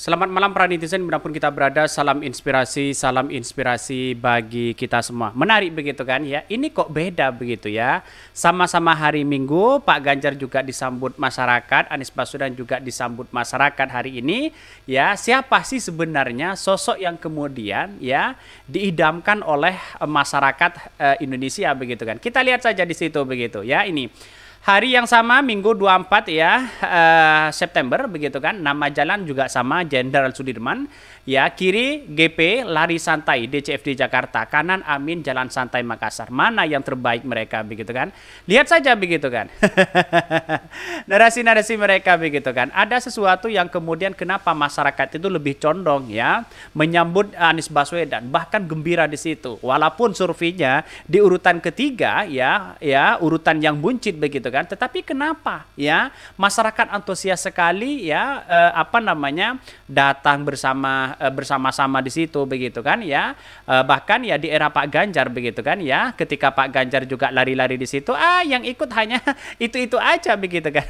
Selamat malam para netizen dimanapun kita berada, salam inspirasi bagi kita semua. Menarik begitu kan ya, ini kok beda begitu ya. Sama-sama hari Minggu, Pak Ganjar juga disambut masyarakat, Anies Baswedan juga disambut masyarakat hari ini. Ya, siapa sih sebenarnya sosok yang kemudian ya diidamkan oleh masyarakat Indonesia begitu kan. Kita lihat saja di situ begitu ya ini. Hari yang sama Minggu 24 ya September begitu kan. Nama jalan juga sama, Jenderal Sudirman. Ya, kiri GP Lari Santai DCFD Jakarta, kanan Amin Jalan Santai Makassar. Mana yang terbaik mereka begitu kan? Lihat saja begitu kan. Narasi-narasi mereka begitu kan. Ada sesuatu yang kemudian kenapa masyarakat itu lebih condong ya menyambut Anies Baswedan, bahkan gembira di situ. Walaupun surveinya di urutan ketiga ya urutan yang buncit begitu kan. Tetapi kenapa ya masyarakat antusias sekali ya datang bersama-sama di situ begitu kan ya. Bahkan ya di era Pak Ganjar begitu kan ya, ketika Pak Ganjar juga lari-lari di situ, yang ikut hanya itu aja begitu kan.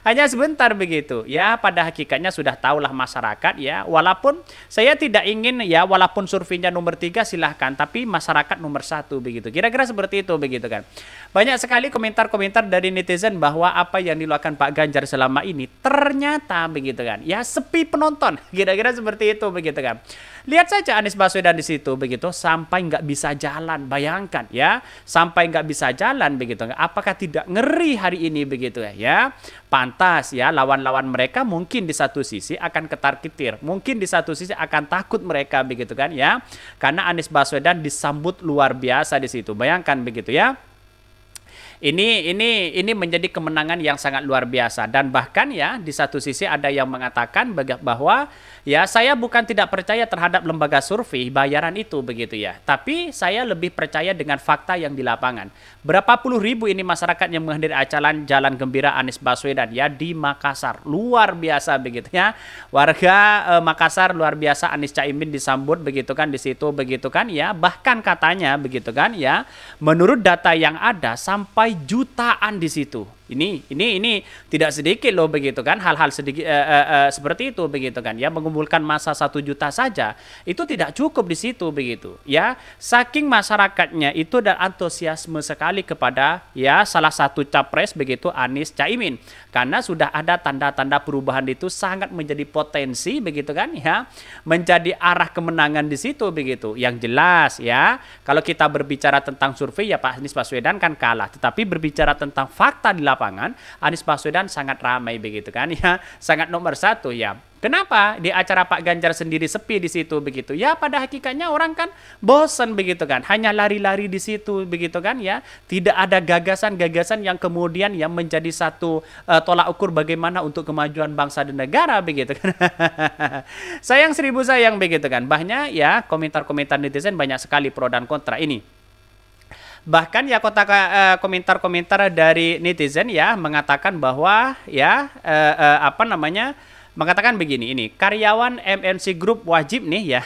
Hanya sebentar begitu ya, pada hakikatnya sudah tahulah masyarakat ya, walaupun saya tidak ingin ya, walaupun surveinya nomor 3 silahkan, tapi masyarakat nomor 1 begitu, kira-kira seperti itu begitu kan. Banyak sekali komentar-komentar dari netizen bahwa apa yang dilakukan Pak Ganjar selama ini ternyata begitu kan ya, sepi penonton, kira-kira seperti itu begitu kan. Lihat saja Anies Baswedan di situ begitu, sampai nggak bisa jalan, bayangkan ya, sampai nggak bisa jalan begitu. Apakah tidak ngeri hari ini begitu ya? Pantas ya, lawan-lawan mereka mungkin di satu sisi akan ketar-ketir, mungkin di satu sisi akan takut mereka begitu kan ya, karena Anies Baswedan disambut luar biasa di situ. Bayangkan begitu ya. Ini menjadi kemenangan yang sangat luar biasa, dan bahkan ya di satu sisi ada yang mengatakan bahwa ya saya bukan tidak percaya terhadap lembaga survei bayaran itu begitu ya, tapi saya lebih percaya dengan fakta yang di lapangan. Berapa puluh ribu ini masyarakat yang menghadiri acara Jalan Gembira Anies Baswedan ya di Makassar, luar biasa begitu ya. Warga Makassar luar biasa, Anies Caimin disambut begitu kan di situ begitu kan ya. Bahkan katanya begitu kan ya, menurut data yang ada sampai jutaan di situ. Ini tidak sedikit loh begitu kan, hal-hal sedikit seperti itu begitu kan ya, mengumpulkan massa 1 juta saja itu tidak cukup di situ begitu ya. Saking masyarakatnya itu dan antusiasme sekali kepada ya salah satu capres begitu, Anies Caimin, karena sudah ada tanda-tanda perubahan itu sangat menjadi potensi begitu kan ya, menjadi arah kemenangan di situ begitu. Yang jelas ya, kalau kita berbicara tentang survei ya Pak Anies Baswedan kan kalah, tetapi berbicara tentang fakta di lapangan, Anies Baswedan sangat ramai begitu kan ya, sangat nomor 1 ya. Kenapa di acara Pak Ganjar sendiri sepi di situ begitu? Ya pada hakikatnya orang kan bosan begitu kan, hanya lari-lari di situ begitu kan ya. Tidak ada gagasan-gagasan yang kemudian yang menjadi satu tolak ukur bagaimana untuk kemajuan bangsa dan negara begitu kan. Sayang seribu sayang begitu kan. Banyak ya komentar-komentar netizen, banyak sekali pro dan kontra ini. Bahkan ya komentar-komentar dari netizen ya mengatakan bahwa ya mengatakan begini, ini karyawan MNC Group wajib nih ya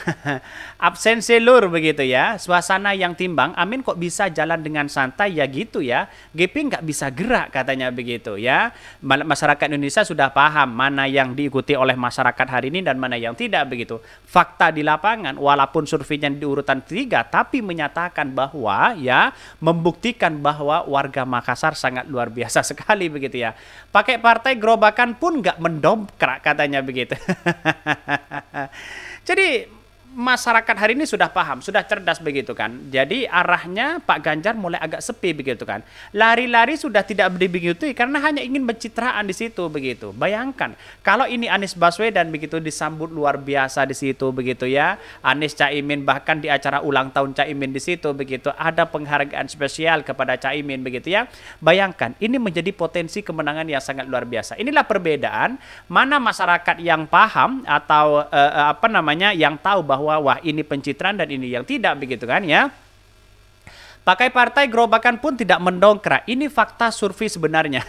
absensi lur begitu ya, suasana yang timbang, Amin kok bisa jalan dengan santai ya gitu ya, GP nggak bisa gerak katanya begitu ya. Masyarakat Indonesia sudah paham mana yang diikuti oleh masyarakat hari ini dan mana yang tidak begitu. Fakta di lapangan walaupun surveinya di urutan 3 tapi menyatakan bahwa ya, membuktikan bahwa warga Makassar sangat luar biasa sekali begitu ya. Pakai partai gerobakan pun nggak mendongkrak katanya begitu. Jadi masyarakat hari ini sudah paham, sudah cerdas begitu kan. Jadi arahnya Pak Ganjar mulai agak sepi begitu kan. Lari-lari sudah tidak begitu karena hanya ingin pencitraan di situ begitu. Bayangkan kalau ini Anies Baswedan begitu disambut luar biasa di situ begitu ya. Anies Caimin bahkan di acara ulang tahun Caimin di situ begitu ada penghargaan spesial kepada Caimin begitu ya. Bayangkan ini menjadi potensi kemenangan yang sangat luar biasa. Inilah perbedaan mana masyarakat yang paham atau yang tahu bahwa wah ini pencitraan dan ini yang tidak begitu kan ya. Pakai partai gerobakan pun tidak mendongkrak. Ini fakta survei sebenarnya.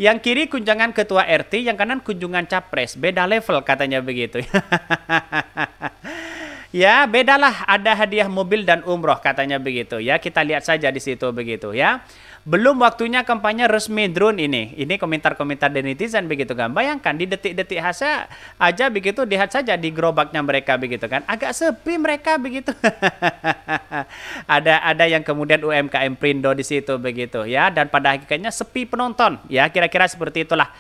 Yang kiri kunjungan ketua RT, yang kanan kunjungan capres. Beda level katanya begitu. Ya, bedalah, ada hadiah mobil dan umroh katanya begitu ya. Kita lihat saja di situ begitu ya. Belum waktunya kampanye resmi drone ini. Ini komentar-komentar dari netizen begitu kan. Bayangkan di detik-detik aja begitu, lihat saja di gerobaknya mereka begitu kan. Agak sepi mereka begitu. Ada yang kemudian UMKM Prindo di situ begitu ya, dan pada hakikatnya sepi penonton ya, kira-kira seperti itulah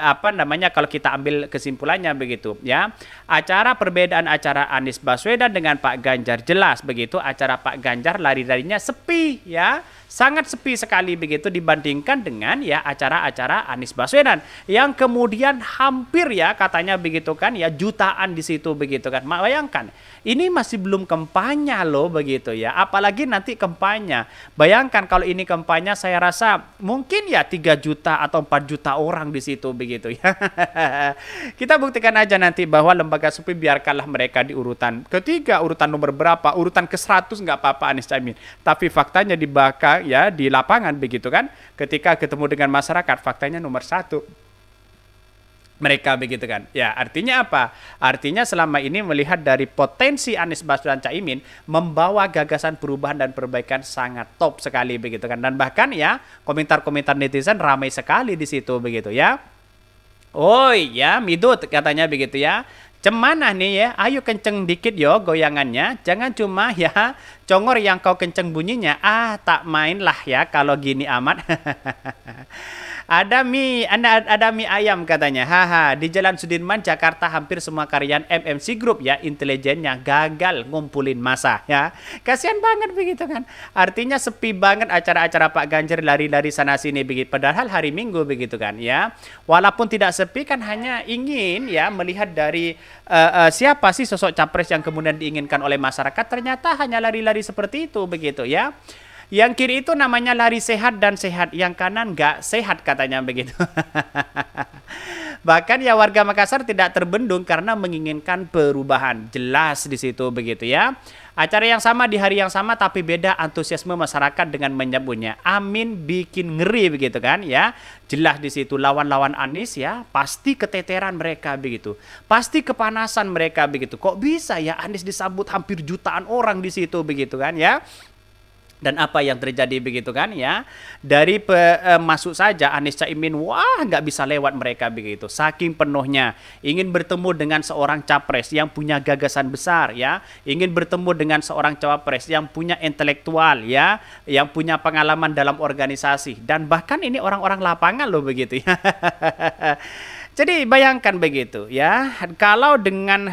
apa namanya kalau kita ambil kesimpulannya begitu ya. Acara perbedaan acara Anies Baswedan dengan Pak Ganjar jelas begitu, acara Pak Ganjar lari-larinya sepi ya. Sangat sepi sekali begitu dibandingkan dengan ya acara-acara Anies Baswedan yang kemudian hampir ya katanya begitu kan ya jutaan di situ begitu kan. Bayangkan ini masih belum kampanye loh begitu ya, apalagi nanti kampanye. Bayangkan kalau ini kampanye, saya rasa mungkin ya 3 juta atau 4 juta orang di situ begitu ya. Kita buktikan aja nanti bahwa lembaga survei biarkanlah mereka di urutan ketiga, urutan nomor berapa, urutan ke-100 nggak apa-apa Anies Caimin. Tapi faktanya di bakal ya di lapangan begitu kan, ketika ketemu dengan masyarakat faktanya nomor 1 mereka begitu kan ya. Artinya apa? Artinya selama ini melihat dari potensi Anies Baswedan Caimin membawa gagasan perubahan dan perbaikan sangat top sekali begitu kan, dan bahkan ya komentar-komentar netizen ramai sekali di situ begitu ya. Oi ya midut katanya begitu ya, cemana nih ya, ayo kenceng dikit yo goyangannya, jangan cuma ya congor yang kau kenceng bunyinya, tak main lah ya kalau gini amat. Ada mie ayam katanya. Haha, di Jalan Sudirman Jakarta hampir semua karyawan MMC Group ya intelijennya gagal ngumpulin massa ya. Kasihan banget begitu kan. Artinya sepi banget acara-acara Pak Ganjar lari-lari sana sini begitu. Padahal hari Minggu begitu kan ya. Walaupun tidak sepi kan hanya ingin ya melihat dari siapa sih sosok capres yang kemudian diinginkan oleh masyarakat. Ternyata hanya lari-lari seperti itu begitu ya. Yang kiri itu namanya lari sehat dan sehat, yang kanan nggak sehat katanya begitu. Bahkan ya warga Makassar tidak terbendung karena menginginkan perubahan. Jelas di situ begitu ya. Acara yang sama di hari yang sama tapi beda antusiasme masyarakat dengan menyebutnya. Amin bikin ngeri begitu kan ya. Jelas di situ lawan-lawan Anies ya, pasti keteteran mereka begitu. Pasti kepanasan mereka begitu. Kok bisa ya Anies disambut hampir jutaan orang di situ begitu kan ya. Dan apa yang terjadi begitu kan ya, dari masuk saja Anies Caimin, wah nggak bisa lewat mereka begitu, saking penuhnya ingin bertemu dengan seorang capres yang punya gagasan besar ya, ingin bertemu dengan seorang cawapres yang punya intelektual ya, yang punya pengalaman dalam organisasi, dan bahkan ini orang-orang lapangan loh begitu ya. Jadi bayangkan begitu ya, kalau dengan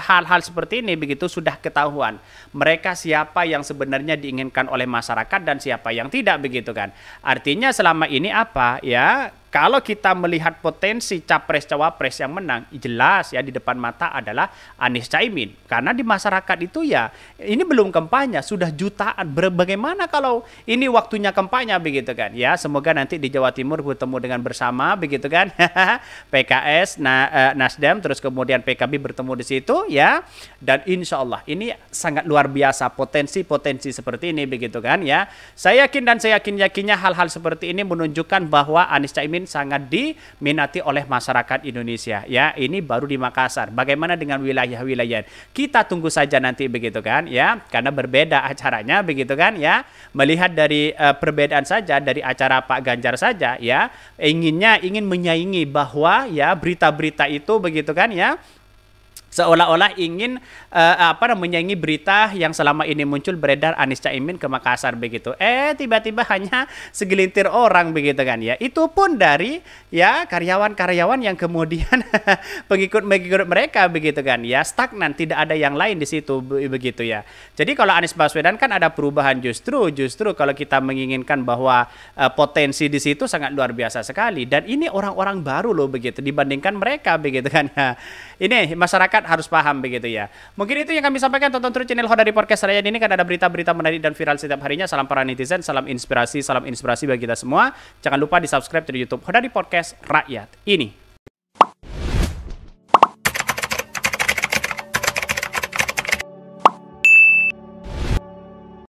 hal-hal seperti ini begitu sudah ketahuan mereka siapa yang sebenarnya diinginkan oleh masyarakat dan siapa yang tidak begitu kan. Artinya selama ini apa ya, kalau kita melihat potensi capres-cawapres yang menang, jelas ya di depan mata adalah Anies Caimin. Karena di masyarakat itu ya, ini belum kampanye, sudah jutaan. Bagaimana kalau ini waktunya kampanye begitu kan? Ya, semoga nanti di Jawa Timur bertemu dengan bersama begitu kan. PKS, Nasdem, terus kemudian PKB bertemu di situ ya. Dan insya Allah ini sangat luar biasa potensi-potensi seperti ini begitu kan ya. Saya yakin dan saya yakinnya hal-hal seperti ini menunjukkan bahwa Anies Caimin sangat diminati oleh masyarakat Indonesia ya. Ini baru di Makassar, bagaimana dengan wilayah-wilayah, kita tunggu saja nanti begitu kan ya, karena berbeda acaranya begitu kan ya. Melihat dari perbedaan saja dari acara Pak Ganjar saja ya, ingin menyaingi bahwa ya berita-berita itu begitu kan ya, seolah-olah ingin menyaingi berita yang selama ini muncul beredar Anies Caimin ke Makassar begitu. Tiba-tiba hanya segelintir orang begitu kan ya. Itu pun dari ya karyawan-karyawan yang kemudian pengikut-pengikut mereka begitu kan ya, stagnan, tidak ada yang lain di situ begitu ya. Jadi kalau Anies Baswedan kan ada perubahan, justru kalau kita menginginkan bahwa potensi di situ sangat luar biasa sekali, dan ini orang-orang baru loh begitu dibandingkan mereka begitu kan ya. Ini masyarakat harus paham begitu ya. Mungkin itu yang kami sampaikan. Tonton terus channel Khodari Podcast Rakyat ini kan ada berita-berita menarik dan viral setiap harinya. Salam para netizen, salam inspirasi bagi kita semua. Jangan lupa di subscribe di YouTube Khodari Podcast Rakyat ini.